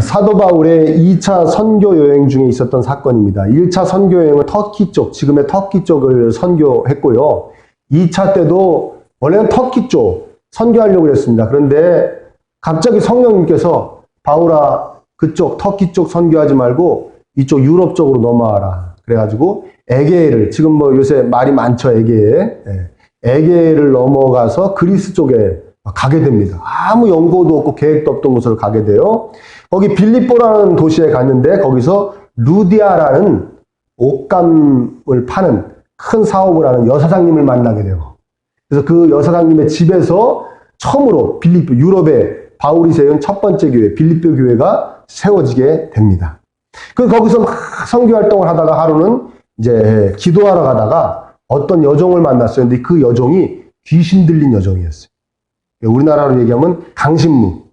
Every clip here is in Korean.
사도 바울의 2차 선교 여행 중에 있었던 사건입니다. 1차 선교 여행은 터키 쪽, 지금의 터키 쪽을 선교했고요. 2차 때도 원래는 터키 쪽 선교하려고 했습니다. 그런데 갑자기 성령님께서 바울아, 그쪽 터키 쪽 선교하지 말고 이쪽 유럽 쪽으로 넘어와라. 그래가지고 에게해를, 지금 뭐 요새 말이 많죠, 에게해. 에게해를 넘어가서 그리스 쪽에 가게 됩니다. 아무 연고도 없고 계획도 없던 곳으로 가게 돼요. 거기 빌립보라는 도시에 갔는데 거기서 루디아라는 옷감을 파는 큰 사업을 하는 여사장님을 만나게 돼요. 그래서 그 여사장님의 집에서 처음으로 빌립보, 유럽에 바울이 세운 첫 번째 교회, 빌립보 교회가 세워지게 됩니다. 거기서 막 선교 활동을 하다가 하루는 이제 기도하러 가다가 어떤 여종을 만났어요. 근데 그 여종이 귀신 들린 여종이었어요. 우리나라로 얘기하면 강신무.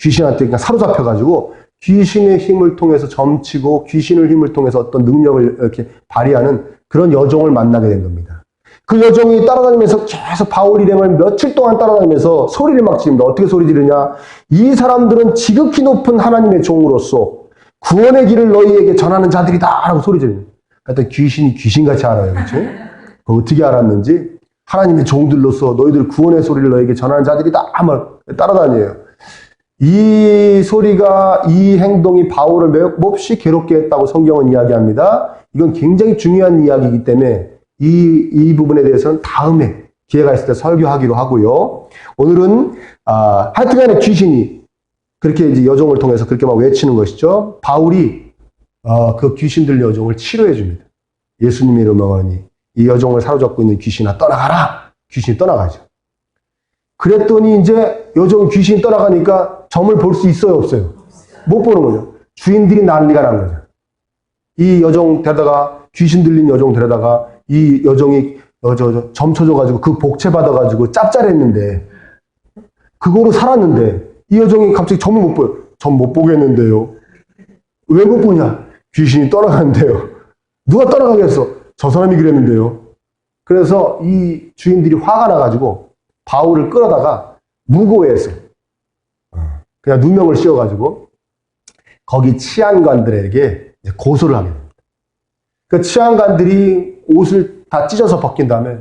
귀신한테 그냥 사로잡혀가지고 귀신의 힘을 통해서 점치고 귀신의 힘을 통해서 어떤 능력을 이렇게 발휘하는 그런 여종을 만나게 된 겁니다. 그 여종이 따라다니면서 계속 바울 일행을 며칠 동안 따라다니면서 소리를 막 지릅니다. 어떻게 소리 지르냐? 이 사람들은 지극히 높은 하나님의 종으로서 구원의 길을 너희에게 전하는 자들이다 라고 소리 지릅니다. 하여튼 귀신이 귀신같이 알아요. 그렇죠? 어떻게 알았는지 하나님의 종들로서 너희들 구원의 소리를 너희에게 전하는 자들이다 아마 따라다녀요. 이 소리가, 이 행동이 바울을 몹시 괴롭게 했다고 성경은 이야기합니다. 이건 굉장히 중요한 이야기이기 때문에 이 부분에 대해서는 다음에 기회가 있을 때 설교하기로 하고요. 오늘은 하여튼간에 귀신이 그렇게 이제 여종을 통해서 그렇게 막 외치는 것이죠. 바울이 그 귀신들 여종을 치료해 줍니다. 예수님의 이름으로 하니 이 여종을 사로잡고 있는 귀신아 떠나가라. 귀신이 떠나가죠. 그랬더니 이제 여종 귀신이 떠나가니까 점을 볼 수 있어요, 없어요? 못 보는 거죠. 주인들이 난리가 난 거죠. 이 여종 데려다가, 귀신 들린 여종 데려다가 이 여종이 점 쳐줘가지고 그 복채 받아가지고 짭짤했는데 그거로 살았는데 이 여종이 갑자기 점을 못 보여. 점 못 보겠는데요. 왜 못 보냐? 귀신이 떠나가는데요. 누가 떠나가겠어? 저 사람이 그랬는데요. 그래서 이 주인들이 화가 나가지고 바울을 끌어다가 무고해서 그냥 누명을 씌워가지고 거기 치안관들에게 고소를 하게 됩니다. 그 치안관들이 옷을 다 찢어서 벗긴 다음에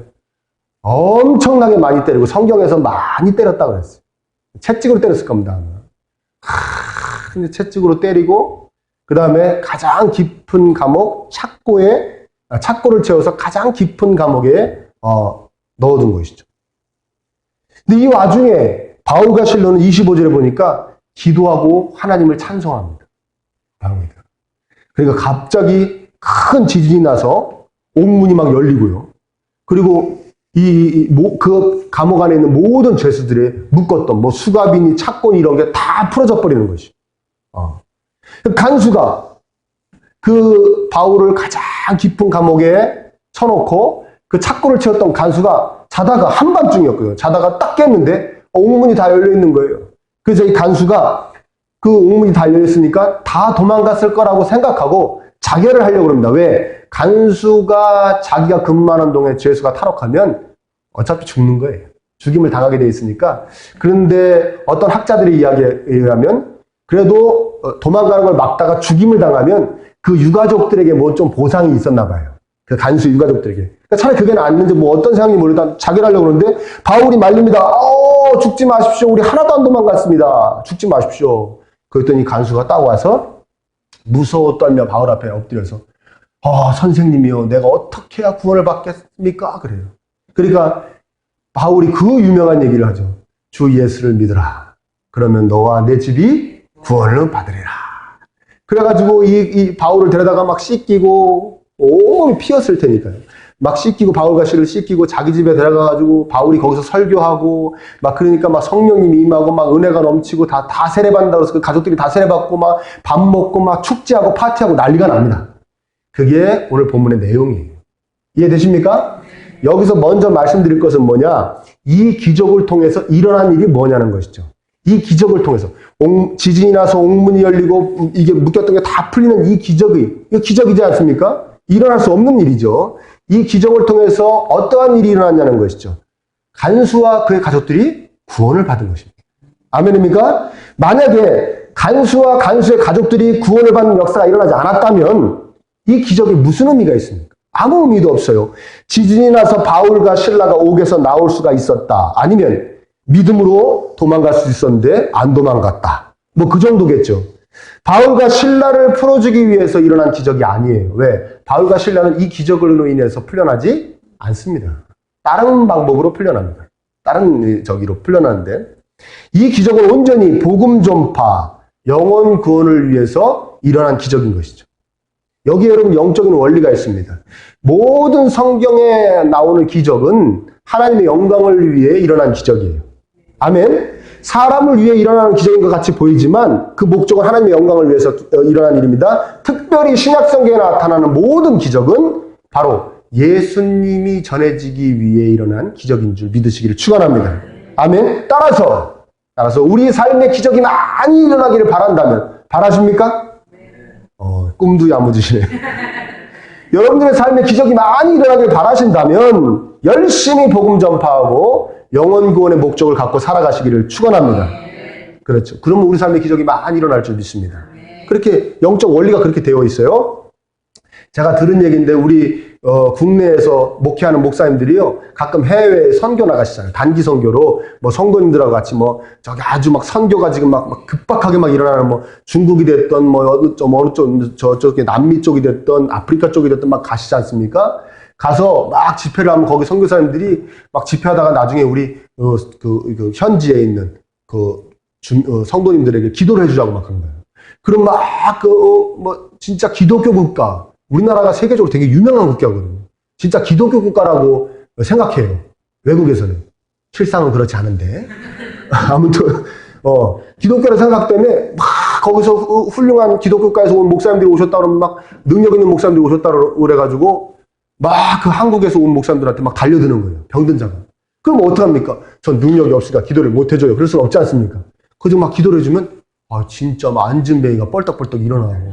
엄청나게 많이 때리고 성경에서 많이 때렸다고 그랬어요. 채찍으로 때렸을 겁니다. 근데 채찍으로 때리고 그 다음에 가장 깊은 감옥 착고를 채워서 가장 깊은 감옥에 넣어둔 것이죠. 근데 이 와중에 바울과 실로는 25절에 보니까 기도하고 하나님을 찬송합니다. 그러니까 갑자기 큰 지진이 나서 옥문이 막 열리고요. 그리고 그 감옥 안에 있는 모든 죄수들의 묶었던 뭐 수갑이니 착고니 이런 게 다 풀어져 버리는 것이죠. 간수가 그 바울을 가장 깊은 감옥에 쳐놓고 그 착고를 채웠던 간수가 자다가 한밤중이었거든요. 자다가 딱 깼는데 옥문이 다 열려 있는 거예요. 그래서 이 간수가 그 옥문이 다 열려 있으니까 다 도망갔을 거라고 생각하고 자결을 하려고 합니다. 왜? 간수가 자기가 근무하는 동에 죄수가 탈옥하면 어차피 죽는 거예요. 죽임을 당하게 돼 있으니까. 그런데 어떤 학자들의 이야기에 의하면 그래도 도망가는 걸 막다가 죽임을 당하면 그 유가족들에게 뭐 좀 보상이 있었나 봐요. 그 간수 유가족들에게. 그러니까 차라리 그게 낫는지 뭐 어떤 생각인지 모르겠다. 자결하려고 그러는데 바울이 말립니다. 죽지 마십시오. 우리 하나도 안 도망갔습니다. 죽지 마십시오. 그랬더니 간수가 딱 와서 무서워 떨며 바울 앞에 엎드려서 선생님이요. 내가 어떻게 해야 구원을 받겠습니까? 그래요. 그러니까 바울이 그 유명한 얘기를 하죠. 주 예수를 믿으라. 그러면 너와 내 집이 구원을 받으리라. 그래가지고 이 바울을 데려다가 막 씻기고 온몸이 피었을 테니까요. 막 씻기고 바울과 실을 씻기고 자기 집에 데려가가지고 바울이 거기서 설교하고 막 그러니까 막 성령님이 임하고 막 은혜가 넘치고 다 세례받는다고 해서 그 가족들이 다 세례받고 막 밥 먹고 막 축제하고 파티하고 난리가 납니다. 그게 오늘 본문의 내용이에요. 이해되십니까? 여기서 먼저 말씀드릴 것은 뭐냐? 이 기적을 통해서 일어난 일이 뭐냐는 것이죠. 이 기적을 통해서 지진이 나서 옥문이 열리고 이게 묶였던 게 다 풀리는 이 이거 기적이지 않습니까? 일어날 수 없는 일이죠. 이 기적을 통해서 어떠한 일이 일어났냐는 것이죠. 간수와 그의 가족들이 구원을 받은 것입니다. 아멘입니까? 만약에 간수와 간수의 가족들이 구원을 받는 역사가 일어나지 않았다면 이 기적이 무슨 의미가 있습니까? 아무 의미도 없어요. 지진이 나서 바울과 실라가 옥에서 나올 수가 있었다. 아니면 믿음으로 도망갈 수 있었는데 안 도망갔다. 뭐 그 정도겠죠. 바울과 실라를 풀어주기 위해서 일어난 기적이 아니에요. 왜? 바울과 실라는 이 기적으로 인해서 풀려나지 않습니다. 다른 방법으로 풀려납니다. 다른 저기로 풀려나는데 이 기적은 온전히 복음 전파, 영혼 구원을 위해서 일어난 기적인 것이죠. 여기에 여러분 영적인 원리가 있습니다. 모든 성경에 나오는 기적은 하나님의 영광을 위해 일어난 기적이에요. 아멘. 사람을 위해 일어나는 기적인 것 같이 보이지만 그 목적은 하나님의 영광을 위해서 일어난 일입니다. 특별히 신약 성경에 나타나는 모든 기적은 바로 예수님이 전해지기 위해 일어난 기적인 줄 믿으시기를 축원합니다. 아멘. 따라서 우리 삶에 기적이 많이 일어나기를 바란다면 바라십니까? 꿈도 야무지시네. 여러분들의 삶에 기적이 많이 일어나길 바라신다면 열심히 복음 전파하고 영혼 구원의 목적을 갖고 살아가시기를 축원합니다. 그렇죠. 그러면 우리 삶에 기적이 많이 일어날 줄 믿습니다. 그렇게 영적 원리가 그렇게 되어 있어요. 제가 들은 얘기인데 우리 국내에서 목회하는 목사님들이요 가끔 해외에 선교 나가시잖아요. 단기 선교로 뭐 성도님들하고 같이 뭐 저기 아주 막 선교가 지금 막 급박하게 막 일어나는 뭐 중국이 됐던 뭐 어느 쪽 저쪽에 남미 쪽이 됐던 아프리카 쪽이 됐던 막 가시지 않습니까? 가서 막 집회를 하면 거기 선교사님들이 막 집회하다가 나중에 우리 그 현지에 있는 성도님들에게 기도를 해주자고 막 그런 거예요. 그럼 막 뭐 진짜 기독교 국가 우리나라가 세계적으로 되게 유명한 국가거든요. 진짜 기독교 국가라고 생각해요. 외국에서는. 실상은 그렇지 않은데. 아무튼, 기독교라는 생각 때문에 막 거기서 훌륭한 기독교 국가에서 온 목사님들이 오셨다 그러면 막 능력 있는 목사님들이 오셨다 그래가지고 막 그 한국에서 온 목사님들한테 막 달려드는 거예요. 병든 자가. 그럼 어떡합니까? 전 능력이 없으니까 기도를 못 해줘요. 그럴 수는 없지 않습니까? 그저 막 기도를 해주면, 진짜 막 앉은 배가 뻘떡뻘떡 일어나고.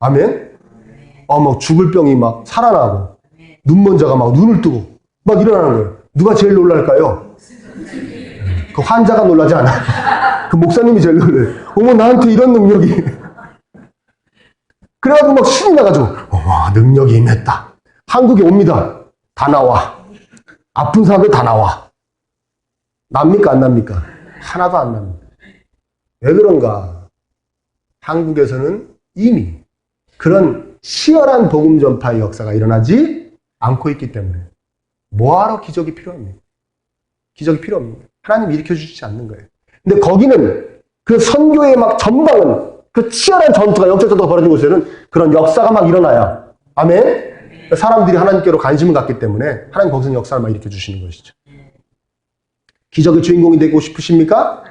아멘? 막 죽을 병이 막 살아나고, 눈먼 자가 막 눈을 뜨고, 막 일어나는 거예요. 누가 제일 놀랄까요? 그 환자가 놀라지 않아요. 그 목사님이 제일 놀라요. 어머, 나한테 이런 능력이. 그래가지고 막 신이 나가지고, 능력이 임했다. 한국에 옵니다. 다 나와. 아픈 사람들 다 나와. 납니까? 안 납니까? 하나도 안 납니다. 왜 그런가? 한국에서는 이미 그런 치열한 복음 전파의 역사가 일어나지 않고 있기 때문에 뭐하러 기적이 필요합니까? 기적이 필요 없습니다. 하나님 일으켜주시지 않는 거예요. 근데 거기는 그 선교의 막 전방은 그 치열한 전투가 영적 전투가 벌어지고 있어요는 그런 역사가 막 일어나야 아멘? 사람들이 하나님께로 관심을 갖기 때문에 하나님 거기서 역사를 막 일으켜주시는 것이죠. 기적의 주인공이 되고 싶으십니까?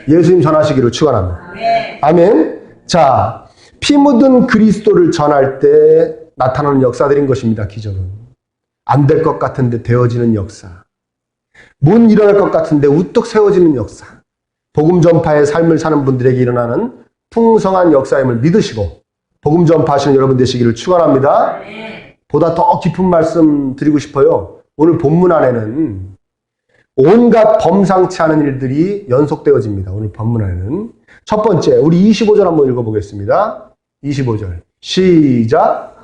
예수님 전하시기를 축원합니다. 아멘. 자, 피 묻은 그리스도를 전할 때 나타나는 역사들인 것입니다. 기적은 안 될 것 같은데 되어지는 역사, 못 일어날 것 같은데 우뚝 세워지는 역사, 복음 전파의 삶을 사는 분들에게 일어나는 풍성한 역사임을 믿으시고 복음 전파하시는 여러분 되시기를 축원합니다. 보다 더 깊은 말씀 드리고 싶어요. 오늘 본문 안에는 온갖 범상치 않은 일들이 연속되어집니다. 오늘 본문 안에는 첫 번째, 우리 25절 한번 읽어보겠습니다. 25절 시작.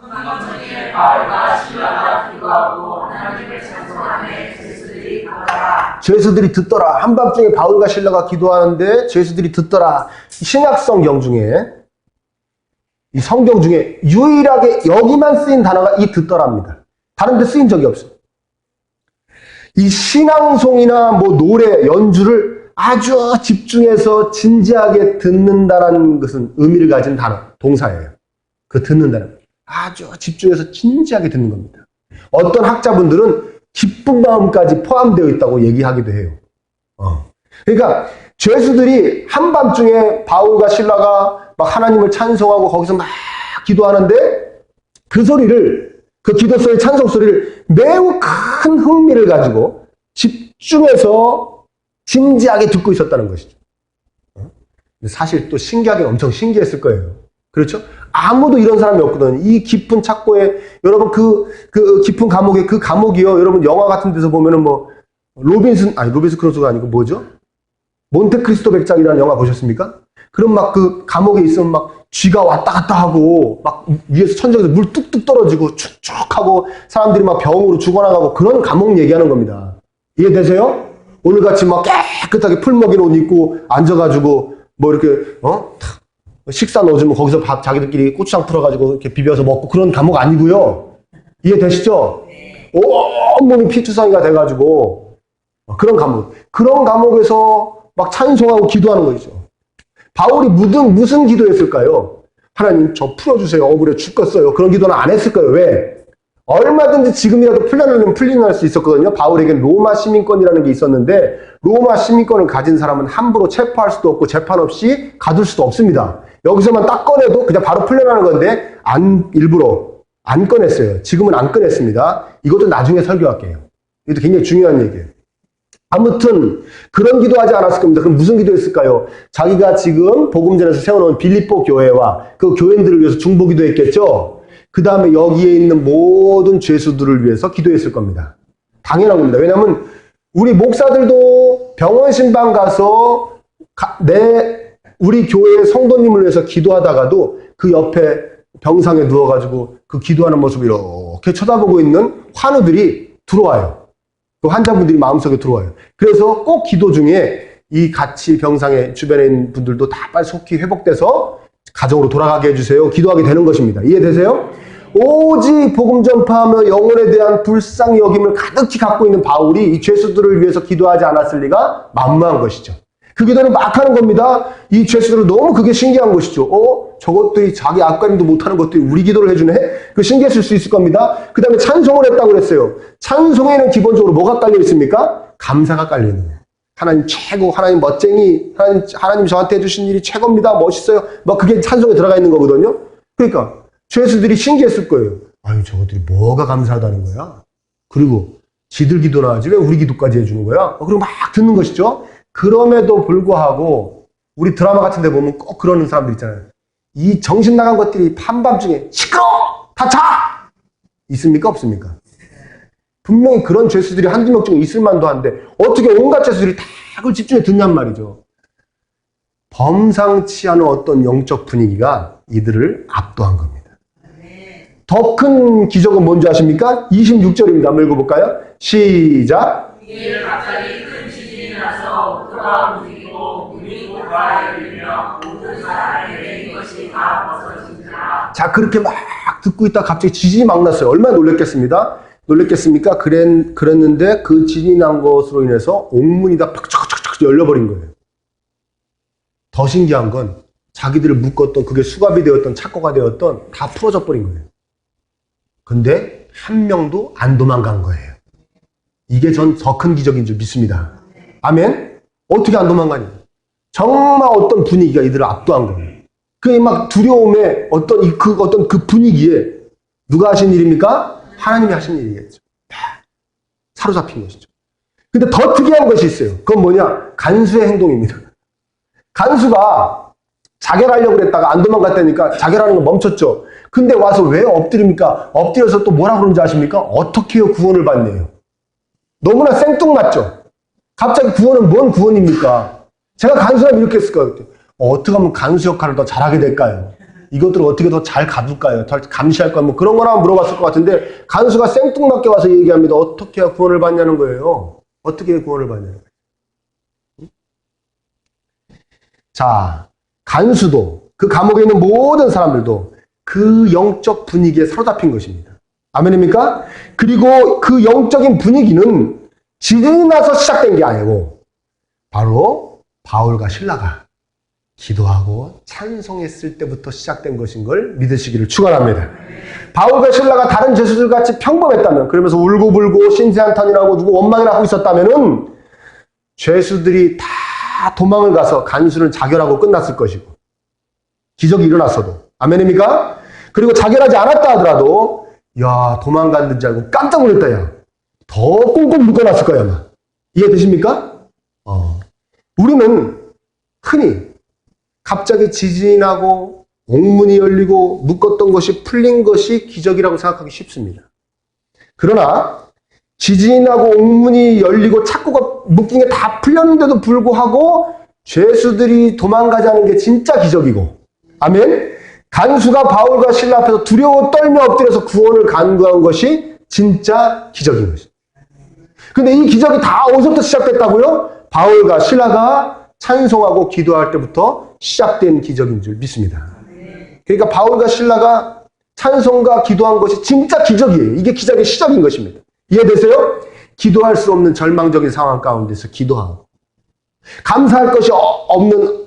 죄수들이 듣더라. 한밤중에 바울과 실라가 기도하는데 죄수들이 듣더라. 신약 성경 중에 이 성경 중에 유일하게 여기만 쓰인 단어가 이 듣더라입니다. 다른 데 쓰인 적이 없어요. 이 신앙송이나 뭐 노래, 연주를 아주 집중해서 진지하게 듣는다라는 것은 의미를 가진 단어, 동사예요. 그 듣는다는 아주 집중해서 진지하게 듣는 겁니다. 어떤 학자분들은 기쁜 마음까지 포함되어 있다고 얘기하기도 해요. 그러니까 죄수들이 한밤중에 바울과 실라가 막 하나님을 찬송하고 거기서 막 기도하는데 그 소리를, 그 기도 소리, 찬송 소리를 매우 큰 흥미를 가지고 집중해서 진지하게 듣고 있었다는 것이죠. 사실 또 신기하게 엄청 신기했을 거예요. 그렇죠? 아무도 이런 사람이 없거든요. 이 깊은 착고에, 여러분 그 깊은 감옥에, 그 감옥이요. 여러분 영화 같은 데서 보면은 뭐, 로빈슨 크루소가 아니고 뭐죠? 몬테크리스토 백작이라는 영화 보셨습니까? 그럼 막 그 감옥에 있으면 막 쥐가 왔다 갔다 하고 막 위에서 천장에서 물 뚝뚝 떨어지고 축축하고 사람들이 막 병으로 죽어나가고 그런 감옥 얘기하는 겁니다. 이해되세요? 오늘같이 막 깨끗하게 풀 먹인 옷 입고 앉아가지고 뭐 이렇게 식사 넣어주면 거기서 밥 자기들끼리 고추장 풀어가지고 이렇게 비벼서 먹고 그런 감옥 아니고요. 이해되시죠? 온몸이 피투성이가 돼가지고 그런 감옥에서 막 찬송하고 기도하는 거죠. 바울이 무슨 기도했을까요? 하나님 저 풀어주세요. 억울해 죽겠어요. 그런 기도는 안 했을 거예요. 왜? 얼마든지 지금이라도 풀려내면 풀려날 수 있었거든요. 바울에겐 로마 시민권이라는 게 있었는데 로마 시민권을 가진 사람은 함부로 체포할 수도 없고 재판 없이 가둘 수도 없습니다. 여기서만 딱 꺼내도 그냥 바로 풀려나는 건데 일부러 안 꺼냈어요. 지금은 안 꺼냈습니다. 이것도 나중에 설교할게요. 이것도 굉장히 중요한 얘기예요. 아무튼 그런 기도하지 않았을 겁니다. 그럼 무슨 기도했을까요? 자기가 지금 복음전에서 세워놓은 빌립보 교회와 그 교인들을 위해서 중보 기도했겠죠? 그 다음에 여기에 있는 모든 죄수들을 위해서 기도했을 겁니다. 당연한 겁니다. 왜냐하면 우리 목사들도 병원 신방 가서 우리 교회의 성도님을 위해서 기도하다가도 그 옆에 병상에 누워가지고 그 기도하는 모습을 이렇게 쳐다보고 있는 환우들이 들어와요. 그 환자분들이 마음속에 들어와요. 그래서 꼭 기도 중에 이 같이 병상에 주변에 있는 분들도 다 빨리 속히 회복돼서 가정으로 돌아가게 해주세요. 기도하게 되는 것입니다. 이해되세요? 오직 복음 전파하며 영혼에 대한 불쌍히 여김을 가득히 갖고 있는 바울이 이 죄수들을 위해서 기도하지 않았을 리가 만무한 것이죠. 그 기도를 막 하는 겁니다. 이 죄수들은 너무 그게 신기한 것이죠. 저것들이 자기 앞가림도 못하는 것들이 우리 기도를 해주네? 그 신기했을 수 있을 겁니다. 그 다음에 찬송을 했다고 그랬어요. 찬송에는 기본적으로 뭐가 깔려 있습니까? 감사가 깔려 있는 거예요. 하나님 최고, 하나님 멋쟁이, 하나님 저한테 해주신 일이 최고입니다. 멋있어요. 막 그게 찬송에 들어가 있는 거거든요. 그러니까 죄수들이 신기했을 거예요. 아유, 저것들이 뭐가 감사하다는 거야? 그리고 지들 기도나 하지 왜 우리 기도까지 해주는 거야? 그리고 막 듣는 것이죠. 그럼에도 불구하고 우리 드라마 같은 데 보면 꼭 그러는 사람들 있잖아요. 이 정신 나간 것들이 한밤중에 시끄러워! 다 자! 있습니까? 없습니까? 분명히 그런 죄수들이 한두 명 중에 있을 만도 한데 어떻게 온갖 죄수들이 다 그걸 집중해 듣냔 말이죠. 범상치 않은 어떤 영적 분위기가 이들을 압도한 겁니다. 더 큰 기적은 뭔지 아십니까? 26절입니다. 한번 읽어볼까요? 시작! 이에 갑자기 큰 지진이 나서 그가 움직이고 문이 다 열리며 모든 사람이 내린 것이 다 벗어진다. 자, 그렇게 막 듣고 있다 갑자기 지진이 막 났어요. 얼마나 놀랬겠습니까? 그랬는데 그 지진이 난 것으로 인해서 옥문이 다 팍 열려버린 거예요. 더 신기한 건 자기들을 묶었던 그게 수갑이 되었던 착고가 되었던 다 풀어져 버린 거예요. 근데 한 명도 안 도망간 거예요. 이게 전 더 큰 기적인 줄 믿습니다. 아멘? 어떻게 안 도망가니? 정말 어떤 분위기가 이들을 압도한 거예요. 그 막 두려움에 어떤 그 분위기에 누가 하신 일입니까? 하나님이 하신 일이겠죠. 사로잡힌 것이죠. 근데 더 특이한 것이 있어요. 그건 뭐냐? 간수의 행동입니다. 간수가 자결하려고 그랬다가 안 도망갔다니까 자결하는 거 멈췄죠. 근데 와서 왜 엎드립니까? 엎드려서 또 뭐라 그러는지 아십니까? 어떻게 해요 구원을 받네요. 너무나 생뚱맞죠? 갑자기 구원은 뭔 구원입니까? 제가 간수라면 이렇게 했을 거예요. 어떻게 하면 간수 역할을 더 잘하게 될까요? 이것들을 어떻게 더 잘 가둘까요? 더 감시할까요? 뭐 그런 거나 물어봤을 것 같은데 간수가 생뚱맞게 와서 얘기합니다. 어떻게 해야 구원을 받냐는 거예요. 어떻게 해야 구원을 받냐는 거예요. 자, 간수도 그 감옥에 있는 모든 사람들도 그 영적 분위기에 사로잡힌 것입니다. 아멘입니까? 그리고 그 영적인 분위기는 지진이 나서 시작된 게 아니고 바로 바울과 실라가 기도하고 찬송했을 때부터 시작된 것인 걸 믿으시기를 축원합니다. 바울과 실라가 다른 죄수들 같이 평범했다면, 그러면서 울고불고 신세한탄이라고 누구 원망이나 하고 있었다면은 죄수들이 다 도망을 가서 간수를 자결하고 끝났을 것이고 기적이 일어났어도. 아멘입니까? 그리고 자결하지 않았다 하더라도 야, 도망갔는 줄 알고 깜짝 놀랐다, 야. 더 꽁꽁 묶어놨을 거야, 아마. 이해되십니까? 우리는 흔히 갑자기 지진이 나고 옥문이 열리고 묶었던 것이 풀린 것이 기적이라고 생각하기 쉽습니다. 그러나 지진이 나고 옥문이 열리고 착고가 묶인 게 다 풀렸는데도 불구하고 죄수들이 도망가자는 게 진짜 기적이고, 아멘. 간수가 바울과 실라 앞에서 두려워 떨며 엎드려서 구원을 간구한 것이 진짜 기적인 것이죠. 근데 이 기적이 다 어디서부터 시작됐다고요? 바울과 실라가 찬송하고 기도할 때부터 시작된 기적인 줄 믿습니다. 그러니까 바울과 실라가 찬송과 기도한 것이 진짜 기적이에요. 이게 기적의 시작인 것입니다. 이해되세요? 기도할 수 없는 절망적인 상황 가운데서 기도하고, 감사할 것이 없는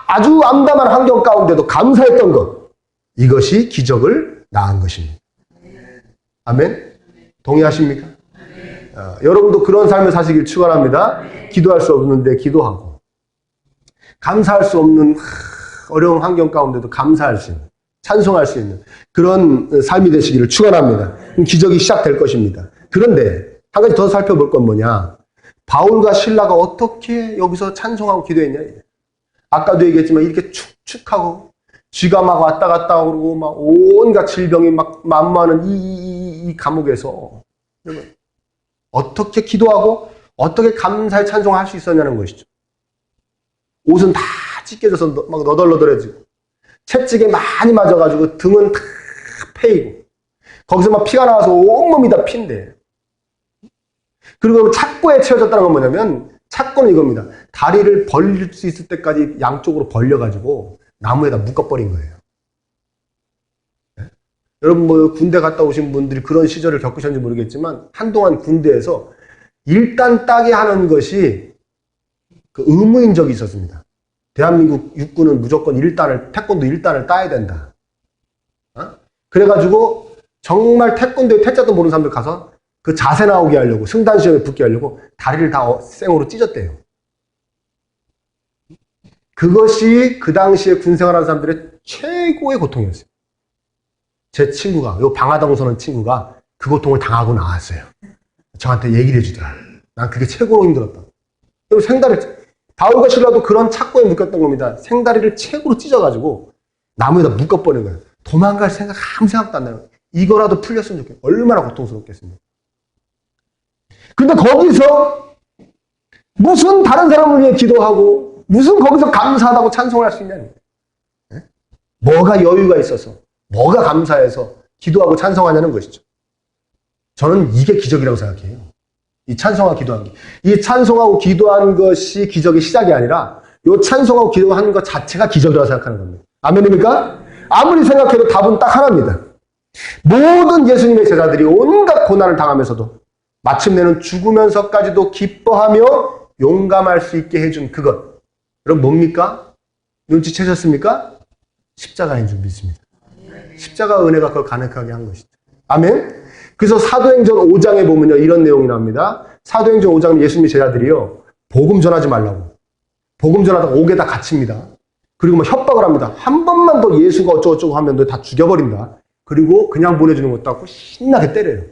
아주 암담한 환경 가운데도 감사했던 것, 이것이 기적을 낳은 것입니다. 아멘? 동의하십니까? 여러분도 그런 삶을 사시길 축원합니다. 기도할 수 없는데 기도하고, 감사할 수 없는 어려운 환경 가운데도 감사할 수 있는, 찬송할 수 있는 그런 삶이 되시기를 축원합니다. 기적이 시작될 것입니다. 그런데 한 가지 더 살펴볼 건 뭐냐? 바울과 실라가 어떻게 여기서 찬송하고 기도했냐? 아까도 얘기했지만 이렇게 축축하고 쥐가 막 왔다 갔다 오고 막 온갖 질병이 막 만무하는 이 감옥에서 어떻게 기도하고 어떻게 감사의 찬송을 할 수 있었냐는 것이죠. 옷은 다 찢겨져서 막 너덜너덜해지고, 채찍에 많이 맞아가지고 등은 다 패이고, 거기서 막 피가 나와서 온몸이 다 피인데, 그리고 착고에 채워졌다는 건 뭐냐면, 착고는 이겁니다. 다리를 벌릴 수 있을 때까지 양쪽으로 벌려가지고 나무에다 묶어버린 거예요. 네? 여러분 뭐 군대 갔다 오신 분들이 그런 시절을 겪으셨는지 모르겠지만, 한동안 군대에서 일단 따게 하는 것이 그 의무인 적이 있었습니다. 대한민국 육군은 무조건 태권도 1단을 따야 된다. 그래가지고 정말 태권도에 태자도 모르는 사람들 가서 그 자세 나오게 하려고, 승단 시험에 붙게 하려고 다리를 다 생으로 찢었대요. 그것이 그 당시에 군생활하는 사람들의 최고의 고통이었어요. 제 친구가, 요 방화동서는 친구가 그 고통을 당하고 나왔어요. 저한테 얘기를 해주더라. 난 그게 최고로 힘들었다. 바울과 실라도 그런 착고에 묶였던 겁니다. 생다리를 책으로 찢어가지고 나무에다 묶어버린 거예요. 도망갈 생각 아무 생각도 안 나요. 이거라도 풀렸으면 좋겠어요. 얼마나 고통스럽겠습니까? 근데 거기서 무슨 다른 사람을 위해 기도하고, 무슨 거기서 감사하다고 찬송할 수 있냐는 거예요. 뭐가 여유가 있어서, 뭐가 감사해서 기도하고 찬송하냐는 것이죠. 저는 이게 기적이라고 생각해요. 이 찬송하고 기도한 게. 이 찬송하고 기도한 것이 기적의 시작이 아니라 이 찬송하고 기도하는 것 자체가 기적이라고 생각하는 겁니다. 아멘입니까? 아무리 생각해도 답은 딱 하나입니다. 모든 예수님의 제자들이 온갖 고난을 당하면서도 마침내는 죽으면서까지도 기뻐하며 용감할 수 있게 해준 그것. 여러분 뭡니까? 눈치채셨습니까? 십자가인 줄 믿습니다. 십자가 은혜가 그걸 가능하게 한 것이죠. 아멘? 그래서 사도행전 5장에 보면요, 이런 내용이 나옵니다. 사도행전 5장은 예수님의 제자들이요, 복음 전하지 말라고. 복음 전하다가 옥에다 갇힙니다. 그리고 막 협박을 합니다. 한 번만 더 예수가 어쩌고저쩌고 하면 너 다 죽여버린다. 그리고 그냥 보내주는 것도 않고 신나게 때려요.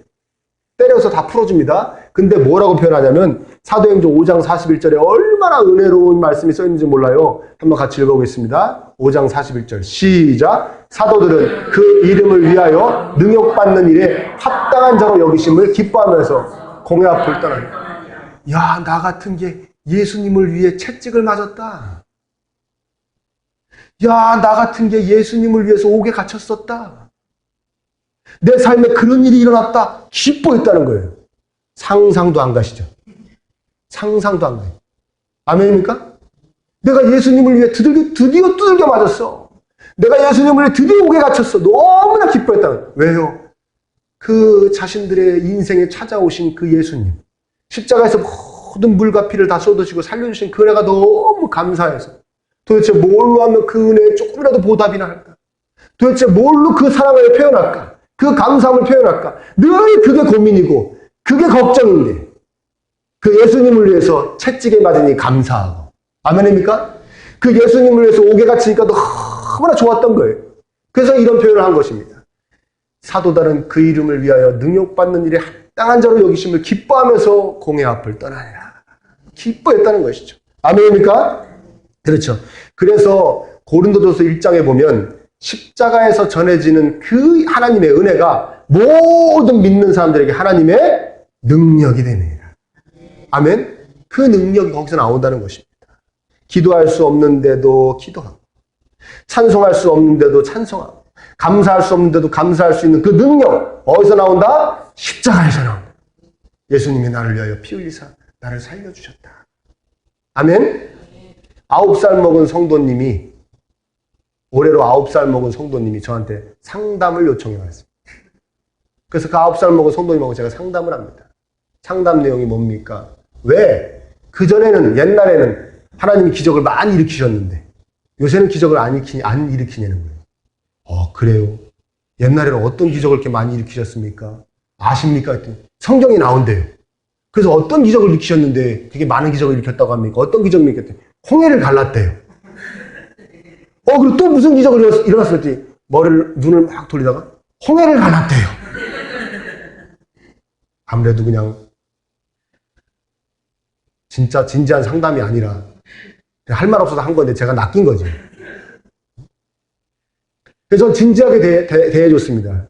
때려서 다 풀어줍니다. 근데 뭐라고 표현하냐면, 사도행전 5장 41절에 얼마나 은혜로운 말씀이 써있는지 몰라요. 한번 같이 읽어보겠습니다. 5장 41절 시작. 사도들은 그 이름을 위하여 능욕받는 일에 합당한 자로 여기심을 기뻐하면서 공회 앞을 떠나니, 야, 나 같은 게 예수님을 위해 채찍을 맞았다. 야, 나 같은 게 예수님을 위해서 옥에 갇혔었다. 내 삶에 그런 일이 일어났다. 기뻐했다는 거예요. 상상도 안 가시죠? 상상도 안 가요. 아멘입니까? 내가 예수님을 위해 드디어 두들겨 맞았어. 내가 예수님을 위해 드디어 옥에 갇혔어. 너무나 기뻐했다는 거예요. 왜요? 그 자신들의 인생에 찾아오신 그 예수님, 십자가에서 모든 물과 피를 다 쏟으시고 살려주신 그 은혜가 너무 감사해서, 도대체 뭘로 하면 그 은혜에 조금이라도 보답이나 할까? 도대체 뭘로 그 사랑을 표현할까? 그 감사함을 표현할까? 늘 그게 고민이고 그게 걱정인데, 그 예수님을 위해서 채찍에 맞으니 감사하고. 아멘입니까? 그 예수님을 위해서 옥에 갇히니까 너무나 좋았던 거예요. 그래서 이런 표현을 한 것입니다. 사도들은 그 이름을 위하여 능욕받는 일에 합당한 자로 여기심을 기뻐하면서 공회 앞을 떠나니라. 기뻐했다는 것이죠. 아멘입니까? 그렇죠. 그래서 고린도전서 1장에 보면 십자가에서 전해지는 그 하나님의 은혜가 모든 믿는 사람들에게 하나님의 능력이 되느니라. 아멘? 그 능력이 거기서 나온다는 것입니다. 기도할 수 없는데도 기도하고, 찬송할 수 없는데도 찬송하고, 감사할 수 없는데도 감사할 수 있는 그 능력, 어디서 나온다? 십자가에서 나온다. 예수님이 나를 위하여 피 흘리사 나를 살려주셨다. 아멘? 9살 먹은 성도님이, 올해로 9살 먹은 성도님이 저한테 상담을 요청해 왔습니다. 그래서 그 9살 먹은 성도님하고 제가 상담을 합니다. 상담 내용이 뭡니까? 왜? 그전에는, 옛날에는 하나님이 기적을 많이 일으키셨는데 요새는 기적을 안 일으키냐는 거예요. 그래요? 옛날에는 어떤 기적을 이렇게 많이 일으키셨습니까? 아십니까? 했더니 성경에 나온대요. 그래서 어떤 기적을 일으키셨는데 그게 많은 기적을 일으켰다고 합니까? 어떤 기적입니까? 했더니 홍해를 갈랐대요. 그리고 또 무슨 기적을 일어났을 때 눈을 막 돌리다가 홍해를 갈랐대요. 아무래도 그냥 진짜 진지한 상담이 아니라 할 말 없어서 한 건데 제가 낚인 거지. 그래서 저는 진지하게 대해줬습니다.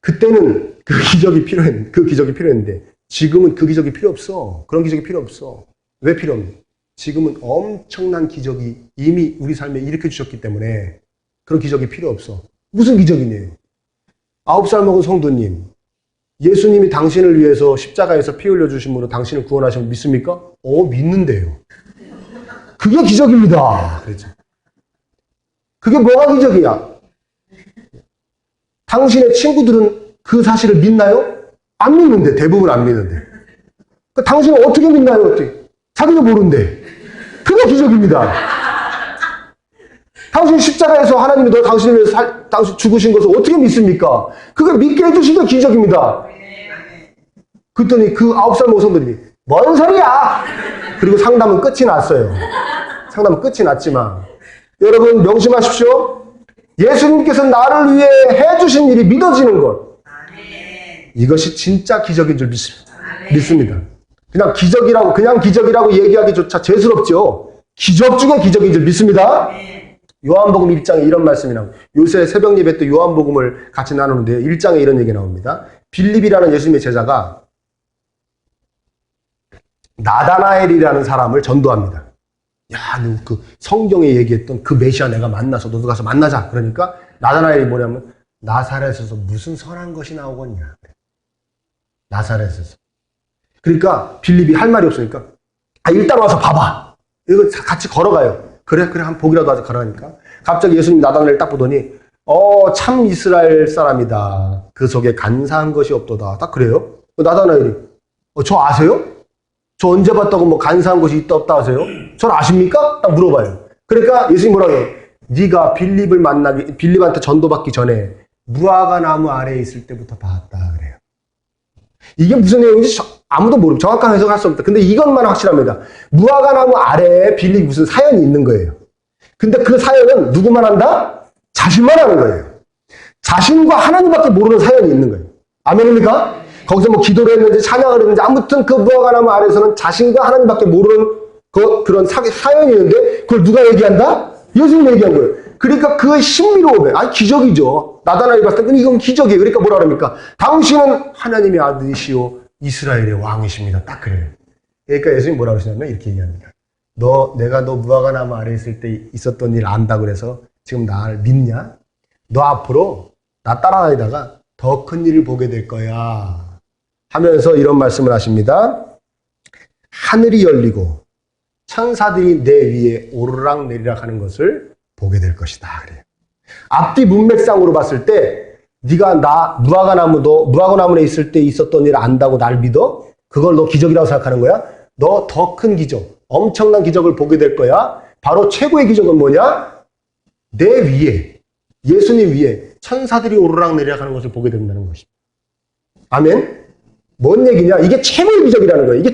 그때는 그 기적이 필요했는데 지금은 그 기적이 필요 없어. 그런 기적이 필요 없어. 왜 필요 없니? 지금은 엄청난 기적이 이미 우리 삶에 일으켜 주셨기 때문에 그런 기적이 필요 없어. 무슨 기적이니? 9살 먹은 성도님, 예수님이 당신을 위해서 십자가에서 피 흘려주심으로 당신을 구원하시면 믿습니까? 믿는데요. 그게 기적입니다. 그렇죠. 그게 뭐가 기적이야? 당신의 친구들은 그 사실을 믿나요? 안 믿는데, 대부분 안 믿는데. 당신은 어떻게 믿나요? 어떻게? 자기도 모르는데. 그게 기적입니다. 당신 십자가에서 하나님이 당신을 위해서 당신 죽으신 것을 어떻게 믿습니까? 그걸 믿게 해주신 게 기적입니다. 그랬더니 그 9살 먹은 성도님이 뭔 소리야? 그리고 상담은 끝이 났어요. 상담은 끝이 났지만 여러분 명심하십시오. 예수님께서 나를 위해 해주신 일이 믿어지는 것. 이것이 진짜 기적인 줄 믿습니다. 그냥 기적이라고 얘기하기조차 죄스럽죠. 기적 중에 기적인 줄 믿습니다. 요한복음 1장에 이런 말씀이 나옵니다. 요새 새벽 예배 때 요한복음을 같이 나누는데 1장에 이런 얘기 나옵니다. 빌립이라는 예수님의 제자가 나다나엘이라는 사람을 전도합니다. 야, 너 그 성경에 얘기했던 그 메시아 내가 만나서 너도 가서 만나자. 그러니까 나다나엘이 뭐냐면 나사렛에서 무슨 선한 것이 나오겠냐. 나사렛에서. 그러니까 빌립이 할 말이 없으니까 일단 와서 봐봐. 이거 같이 걸어가요. 그래 한번 보기라도 하자. 걸어가니까 갑자기 예수님 나다나엘을 딱 보더니 참 이스라엘 사람이다. 그 속에 간사한 것이 없도다. 딱 그래요. 나다나엘이 저 아세요? 저 언제 봤다고 뭐 간사한 것이 있다 없다 하세요? 전 아십니까? 딱 물어봐요. 그러니까 예수님 뭐라고 해요? 네가 빌립한테 전도받기 전에 무화과 나무 아래에 있을 때부터 봤다 그래요. 이게 무슨 내용인지 아무도 모르고 정확한 해석할 수 없다. 근데 이것만 확실합니다. 무화과 나무 아래에 빌립 무슨 사연이 있는 거예요. 근데 그 사연은 누구만 한다? 자신만 하는 거예요. 자신과 하나님밖에 모르는 사연이 있는 거예요. 아멘입니까? 거기서 뭐 기도를 했는지 찬양을 했는지 아무튼 그 무화과 나무 아래에서는 자신과 하나님밖에 모르는 그런 사연이 있는데 그걸 누가 얘기한다? 예수님이 얘기한 거예요. 그러니까 그의 신비로움에 기적이죠. 나다나엘이 봤을 때 이건 기적이에요. 그러니까 뭐라 그럽니까? 당신은 하나님의 아들이시오 이스라엘의 왕이십니다. 딱 그래요. 그러니까 예수님이 뭐라 그러시냐면 이렇게 얘기합니다. 내가 너 무화과 나무 아래에 있을 때 있었던 일 안다 그래서 지금 나를 믿냐? 너 앞으로 나 따라다니다가 더 큰 일을 보게 될 거야. 하면서 이런 말씀을 하십니다. 하늘이 열리고 천사들이 내 위에 오르락 내리락 하는 것을 보게 될 것이다. 그래요. 앞뒤 문맥상으로 봤을 때 네가 무화과 나무에 있을 때 있었던 일을 안다고 날 믿어? 그걸 너 기적이라고 생각하는 거야? 너 더 큰 기적, 엄청난 기적을 보게 될 거야. 바로 최고의 기적은 뭐냐? 내 위에, 예수님 위에 천사들이 오르락 내리락 하는 것을 보게 된다는 것입니다. 아멘? 뭔 얘기냐? 이게 최고의 기적이라는 거예요. 이게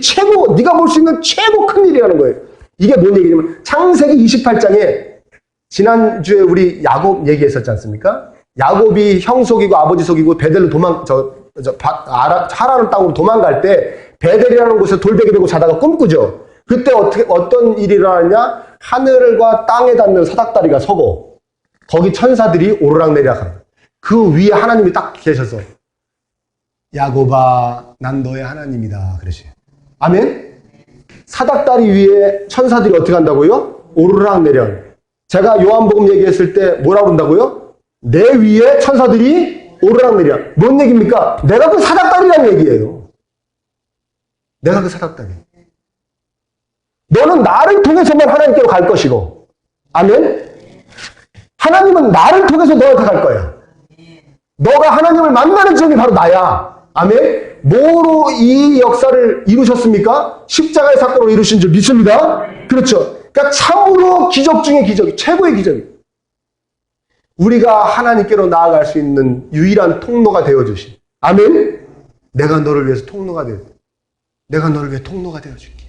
네가 볼 수 있는 최고 큰 일이라는 거예요. 이게 뭔 얘기냐면 창세기 28장에 지난주에 우리 야곱 얘기했었지 않습니까? 야곱이 형 속이고 아버지 속이고 베델로 하라는 땅으로 도망갈 때 베델이라는 곳에 돌베개 들고 자다가 꿈꾸죠. 그때 어떤 일이 일어나냐? 하늘과 땅에 닿는 사닥다리가 서고 거기 천사들이 오르락내리락 하는 거예요. 그 위에 하나님이 딱 계셔서 야곱아 난 너의 하나님이다 그러시. 아멘? 사닥다리 위에 천사들이 어떻게 한다고요? 오르락 내려. 제가 요한복음 얘기했을 때 뭐라고 그런다고요? 내 위에 천사들이 오르락 내려. 뭔 얘기입니까? 내가 그 사닥다리라는 얘기예요. 내가 그 사닥다리. 너는 나를 통해서만 하나님께로 갈 것이고, 아멘? 하나님은 나를 통해서 너한테 갈 거야. 너가 하나님을 만나는 점이 바로 나야. 아멘? 뭐로 이 역사를 이루셨습니까? 십자가의 사건으로 이루신 줄 믿습니다. 그렇죠. 그러니까 참으로 기적 중에 기적이, 최고의 기적이. 우리가 하나님께로 나아갈 수 있는 유일한 통로가 되어주신. 아멘? 내가 너를 위해서 통로가 되어. 내가 너를 위해 통로가 되어줄게.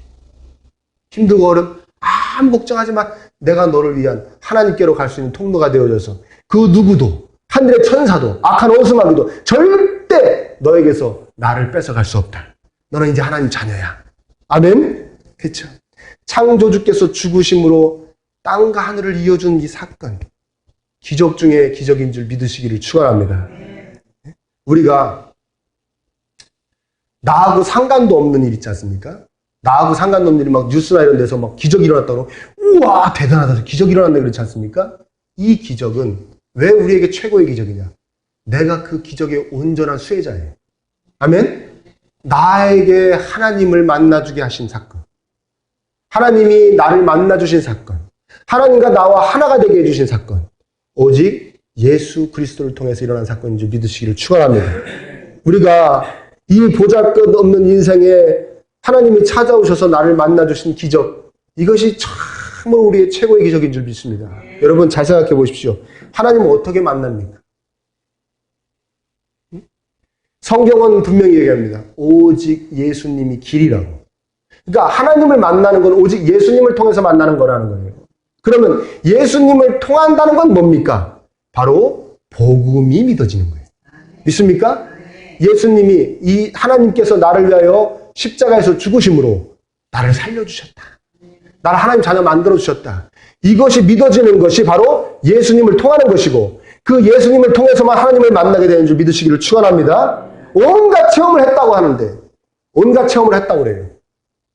힘들고 어렵, 아무 걱정하지 마. 내가 너를 위한 하나님께로 갈 수 있는 통로가 되어줘서 그 누구도, 하늘의 천사도, 악한 원수마귀도 절대 너에게서 나를 뺏어갈 수 없다. 너는 이제 하나님 자녀야. 아멘? 그렇죠. 창조주께서 죽으심으로 땅과 하늘을 이어준 이 사건, 기적 중에 기적인 줄 믿으시기를 축원합니다. 우리가 나하고 상관도 없는 일 있지 않습니까? 나하고 상관도 없는 일이 막 뉴스나 이런 데서 막 기적이 일어났다고 우와 대단하다 기적이 일어났네 그렇지 않습니까? 이 기적은 왜 우리에게 최고의 기적이냐? 내가 그 기적의 온전한 수혜자예요. 아멘? 나에게 하나님을 만나주게 하신 사건, 하나님이 나를 만나주신 사건, 하나님과 나와 하나가 되게 해주신 사건, 오직 예수 그리스도를 통해서 일어난 사건인 줄 믿으시기를 축원합니다. 우리가 이 보잘것없는 인생에 하나님이 찾아오셔서 나를 만나주신 기적, 이것이 참으로 우리의 최고의 기적인 줄 믿습니다. 여러분 잘 생각해 보십시오. 하나님을 어떻게 만납니까? 성경은 분명히 얘기합니다. 오직 예수님이 길이라고. 그러니까 하나님을 만나는 건 오직 예수님을 통해서 만나는 거라는 거예요. 그러면 예수님을 통한다는 건 뭡니까? 바로 복음이 믿어지는 거예요. 믿습니까? 예수님이 이 하나님께서 나를 위하여 십자가에서 죽으심으로 나를 살려주셨다. 나를 하나님 자녀 만들어주셨다. 이것이 믿어지는 것이 바로 예수님을 통하는 것이고 그 예수님을 통해서만 하나님을 만나게 되는 줄 믿으시기를 축원합니다. 온갖 체험을 했다고 하는데 온갖 체험을 했다고 그래요.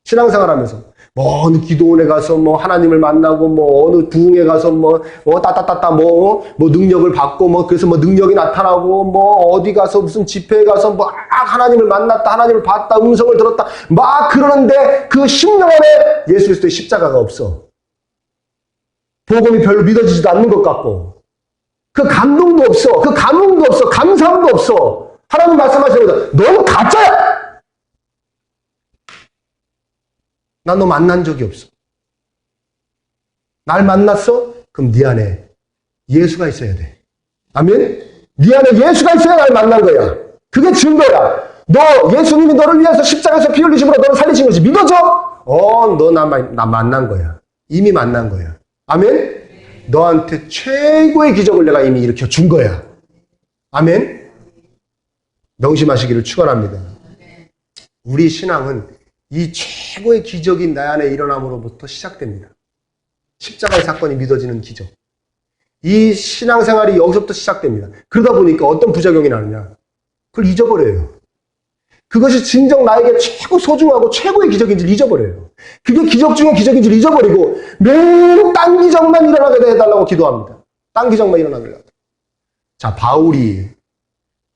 신앙생활하면서 뭐 어느 기도원에 가서 뭐 하나님을 만나고 뭐 어느 부흥에 가서 뭐 따따따따 뭐 능력을 받고 뭐 그래서 뭐 능력이 나타나고 뭐 어디 가서 무슨 집회에 가서 뭐 하나님을 만났다 하나님을 봤다 음성을 들었다 막 그러는데 그 10년 안에 예수 그리스도의 십자가가 없어. 복음이 별로 믿어지지도 않는 것 같고 그 감동도 없어. 그 감흥도 없어. 감사함도 없어. 하나님 말씀하시는 거다. 너는 가짜야. 난 너 만난 적이 없어. 날 만났어? 그럼 네 안에 예수가 있어야 돼. 아멘? 네 안에 예수가 있어야 날 만난 거야. 그게 증거야. 너 예수님이 너를 위해서 십자가에서 피 흘리심으로 너를 살리신 것이 믿어져? 너 나 만난 거야. 이미 만난 거야. 아멘? 너한테 최고의 기적을 내가 이미 일으켜 준 거야. 아멘? 명심하시기를 축원합니다. 우리 신앙은 이 최고의 기적이 내 안에 일어남으로부터 시작됩니다. 십자가의 사건이 믿어지는 기적. 이 신앙생활이 여기서부터 시작됩니다. 그러다 보니까 어떤 부작용이 나느냐. 그걸 잊어버려요. 그것이 진정 나에게 최고 소중하고 최고의 기적인 줄 잊어버려요. 그게 기적 중에 기적인 줄 잊어버리고 매일 딴 기적만 일어나게 해달라고 기도합니다. 딴 기적만 일어나게 해달라고. 자, 바울이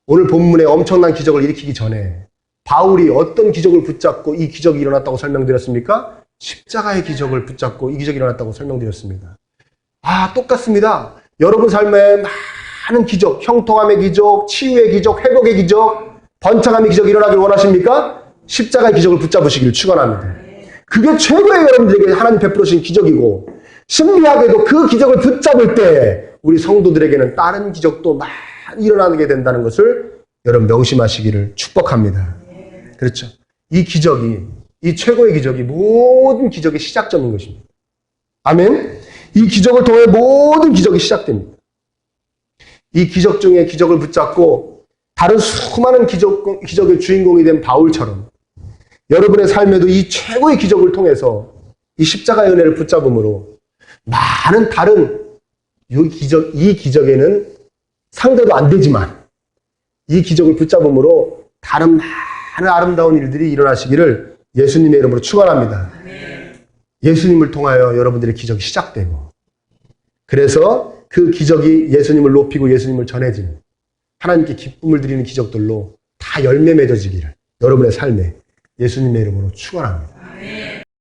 오늘 본문에 엄청난 기적을 일으키기 전에 바울이 어떤 기적을 붙잡고 이 기적이 일어났다고 설명드렸습니까? 십자가의 기적을 붙잡고 이 기적이 일어났다고 설명드렸습니다. 똑같습니다. 여러분 삶에 많은 기적, 형통함의 기적, 치유의 기적, 회복의 기적, 번창함의 기적이 일어나길 원하십니까? 십자가의 기적을 붙잡으시기를 축원합니다. 그게 최고의 여러분들에게 하나님 베풀으신 기적이고 신비하게도 그 기적을 붙잡을 때 우리 성도들에게는 다른 기적도 많이 일어나게 된다는 것을 여러분 명심하시기를 축복합니다. 그렇죠. 이 기적이, 이 최고의 기적이 모든 기적의 시작점인 것입니다. 아멘? 이 기적을 통해 모든 기적이 시작됩니다. 이 기적 중에 기적을 붙잡고 다른 수많은 기적의 주인공이 된 바울처럼 여러분의 삶에도 이 최고의 기적을 통해서 이 십자가의 은혜를 붙잡음으로 많은 다른 이 기적에는 상대도 안 되지만 이 기적을 붙잡음으로 다른 많은 아름다운 일들이 일어나시기를 예수님의 이름으로 축원합니다. 예수님을 통하여 여러분들의 기적이 시작되고, 그래서 그 기적이 예수님을 높이고 예수님을 전해지는, 하나님께 기쁨을 드리는 기적들로 다 열매 맺어지기를 여러분의 삶에 예수님의 이름으로 축원합니다.